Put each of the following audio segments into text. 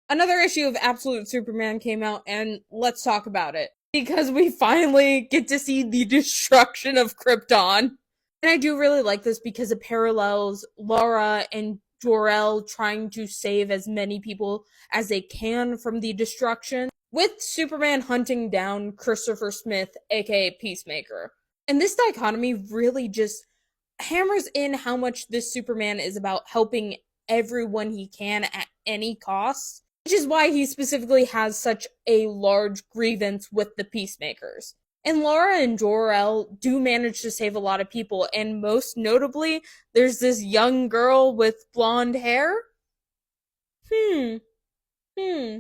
Another issue of Absolute Superman came out, and let's talk about it. Because we finally get to see the destruction of Krypton. And I do really like this because it parallels Laura and Jor-El trying to save as many people as they can from the destruction, with Superman hunting down Christopher Smith, aka Peacemaker. And this dichotomy really just hammers in how much this Superman is about helping everyone he can at any cost, which is why he specifically has such a large grievance with the Peacemakers. And Laura and Jor-El do manage to save a lot of people, and most notably, there's this young girl with blonde hair. Hmm, hmm.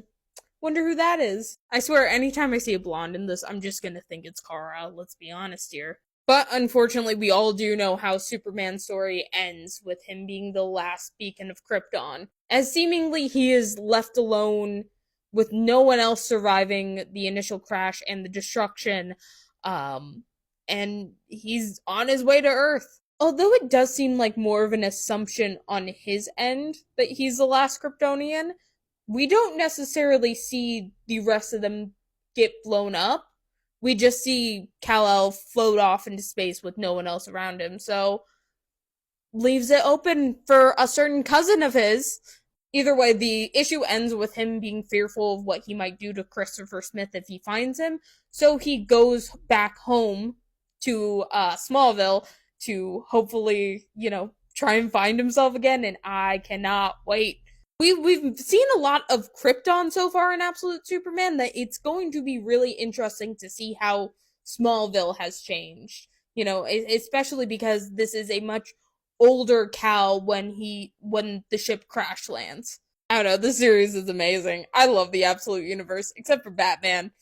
Wonder who that is. I swear, anytime I see a blonde in this, I'm just gonna think it's Kara, let's be honest here. But unfortunately, we all do know how Superman's story ends, with him being the last beacon of Krypton, as seemingly he is left alone with no one else surviving the initial crash and the destruction, um, and he's on his way to Earth. Although it does seem like more of an assumption on his end that he's the last Kryptonian, we don't necessarily see the rest of them get blown up. We just see Kal-El float off into space with no one else around him. So leaves it open for a certain cousin of his. Either way, the issue ends with him being fearful of what he might do to Christopher Smith if he finds him. So he goes back home to Smallville to hopefully, try and find himself again. And I cannot wait. We've seen a lot of Krypton so far in Absolute Superman that it's going to be really interesting to see how Smallville has changed. Especially because this is a much older Cal when the ship crash lands. I don't know, the series is amazing. I love the Absolute Universe, except for Batman.